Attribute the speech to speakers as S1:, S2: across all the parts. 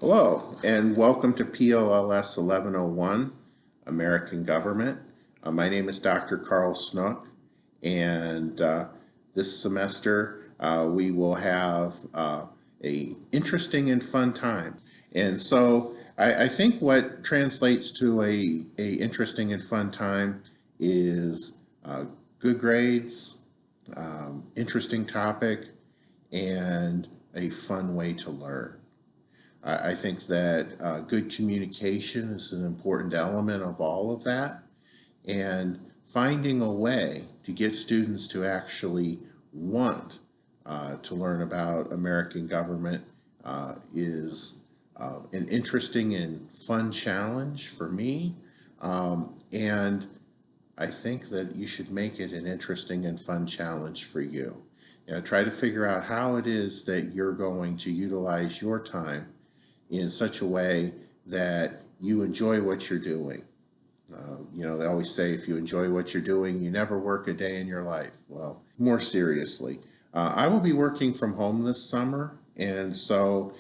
S1: Hello, and welcome to POLS 1101, American Government. My name is Dr. Carl Snook, and this semester we will have a interesting and fun time. And so I think what translates to a interesting and fun time is good grades, interesting topic, and a fun way to learn. I think that good communication is an important element of all of that, and finding a way to get students to actually want to learn about American government is an interesting and fun challenge for me. And I think that you should make it an interesting and fun challenge for you. Try to figure out how it is that you're going to utilize your time in such a way that you enjoy what you're doing. They always say if you enjoy what you're doing, you never work a day in your life. Well, more seriously, I will be working from home this summer, and so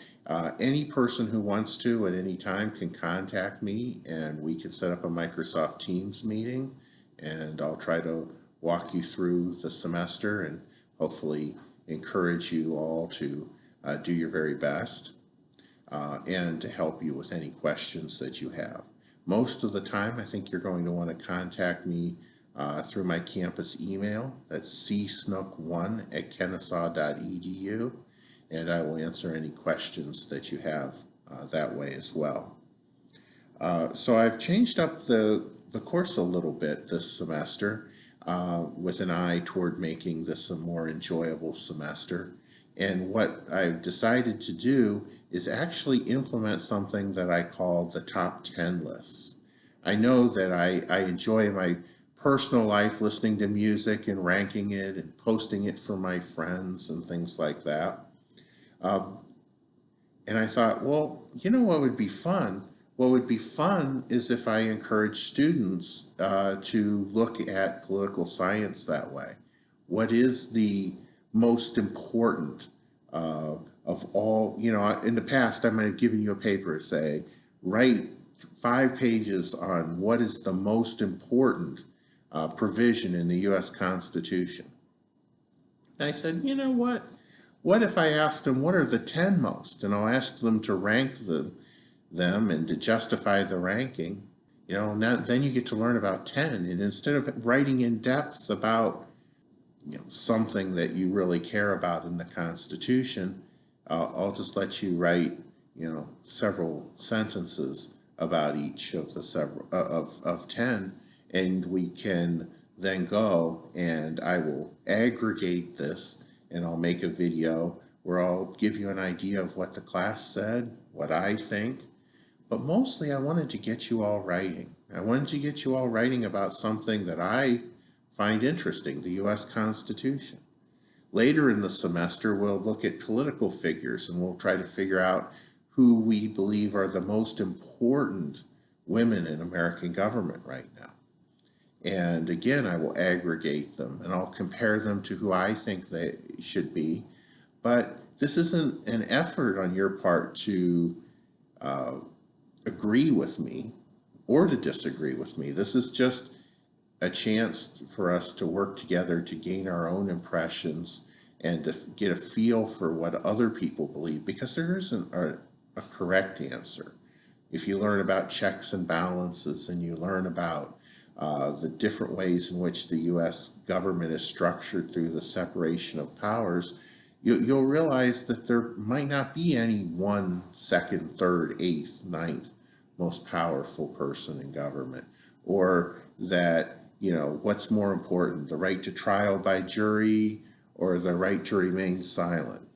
S1: any person who wants to at any time can contact me, and we can set up a Microsoft Teams meeting, and I'll try to walk you through the semester and hopefully encourage you all to do your very best and to help you with any questions that you have. Most of the time, I think you're going to want to contact me through my campus email. That's csnook1@kennesaw.edu, and I will answer any questions that you have that way as well. So I've changed up the course a little bit this semester with an eye toward making this a more enjoyable semester. And what I've decided to do is actually implement something that I call the top 10 lists. I know that I enjoy my personal life listening to music and ranking it and posting it for my friends and things like that. Um, and I thought, well, you know what would be fun? What would be fun is if I encourage students to look at political science that way. What is the most important of all? In the past, I might have given you a paper, say, write 5 pages on what is the most important provision in the U.S. Constitution. And I said, you know what? What if I asked them what are the 10 most? And I'll ask them to rank them and to justify the ranking. Now, then you get to learn about 10. And instead of writing in depth about something that you really care about in the Constitution, I'll just let you write several sentences about each of the several of 10, and we can then go and I will aggregate this and I'll make a video where I'll give you an idea of what the class said, what I think, but mostly I wanted to get you all writing. I wanted to get you all writing about something that I find interesting, the U.S. Constitution. Later in the semester, we'll look at political figures and we'll try to figure out who we believe are the most important women in American government right now. And again, I will aggregate them and I'll compare them to who I think they should be. But this isn't an effort on your part to agree with me or to disagree with me. This is just a chance for us to work together to gain our own impressions and to get a feel for what other people believe, because there isn't a correct answer. If you learn about checks and balances and you learn about the different ways in which the U.S. government is structured through the separation of powers, you'll realize that there might not be any one, second, third, eighth, ninth most powerful person in government, or that what's more important, the right to trial by jury or the right to remain silent.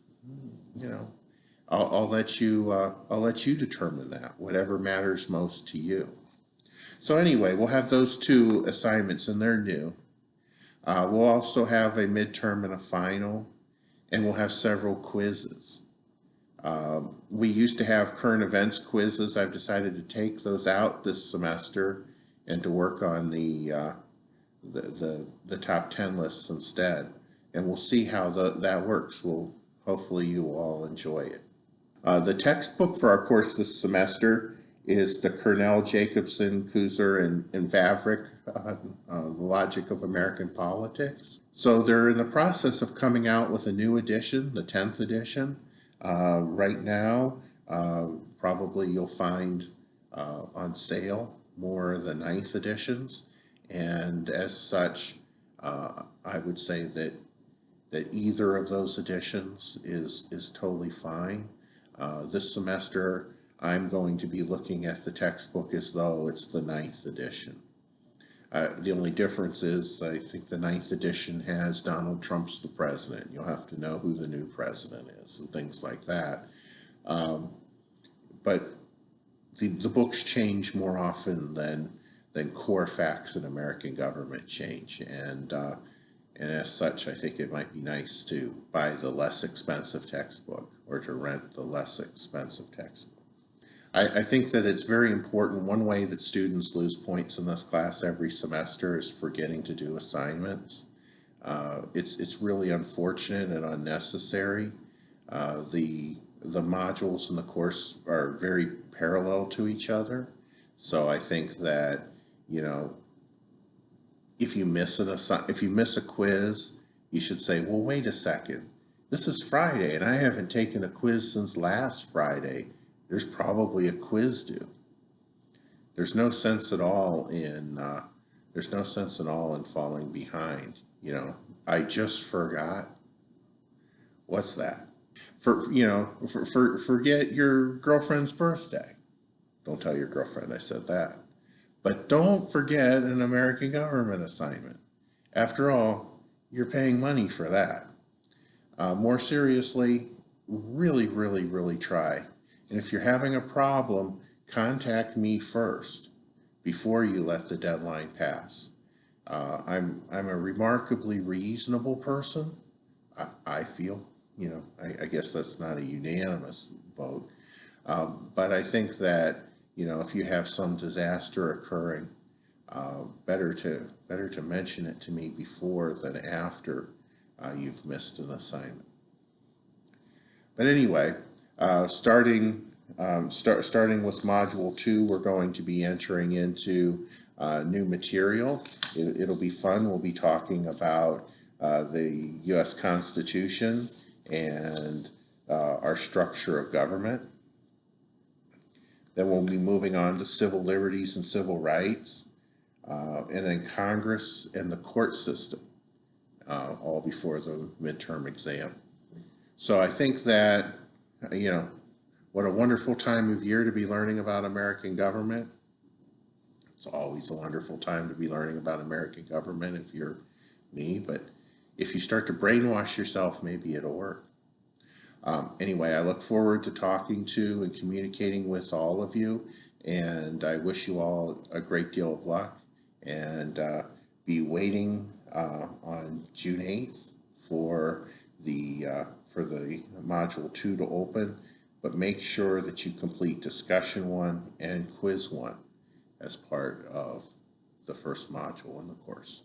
S1: I'll let you determine that, whatever matters most to you. So anyway, we'll have those two assignments, and they're new. We'll also have a midterm and a final, and we'll have several quizzes. We used to have current events quizzes. I've decided to take those out this semester and to work on the top 10 lists instead. And we'll see how that works. Hopefully you will all enjoy it. The textbook for our course this semester is the Cornell, Jacobson, Kuzer, and Vavrick, The Logic of American Politics. So they're in the process of coming out with a new edition, the 10th edition. Right now, probably you'll find on sale more of the 9th editions. And as such, I would say that either of those editions is totally fine. This semester, I'm going to be looking at the textbook as though it's the 9th edition. The only difference is I think the 9th edition has Donald Trump's the president. You'll have to know who the new president is and things like that. But the books change more often than core facts in American government change. And as such, I think it might be nice to buy the less expensive textbook or to rent the less expensive textbook. I think that it's very important. One way that students lose points in this class every semester is forgetting to do assignments. It's really unfortunate and unnecessary. The modules in the course are very parallel to each other. So I think that, you know, if you miss a quiz, you should say, well, wait a second. This is Friday and I haven't taken a quiz since last Friday. There's probably a quiz due. There's no sense at all in falling behind. You know, I just forgot. What's that? Forget your girlfriend's birthday. Don't tell your girlfriend I said that. But don't forget an American government assignment. After all, you're paying money for that. More seriously, really, really, really try. And if you're having a problem, contact me first before you let the deadline pass. I'm a remarkably reasonable person. I feel, you know, I guess that's not a unanimous vote. But I think that, you know, if you have some disaster occurring, better to mention it to me before than after you've missed an assignment. But anyway, starting with Module 2, we're going to be entering into new material. It'll be fun. We'll be talking about the U.S. Constitution and our structure of government. Then we'll be moving on to civil liberties and civil rights, and then Congress and the court system, all before the midterm exam. So I think that, you know, what a wonderful time of year to be learning about American government. It's always a wonderful time to be learning about American government if you're me, but if you start to brainwash yourself, maybe it'll work. Anyway, I look forward to talking to and communicating with all of you, and I wish you all a great deal of luck, and be waiting on June 8th for the Module 2 to open, but make sure that you complete Discussion 1 and Quiz 1 as part of the first module in the course.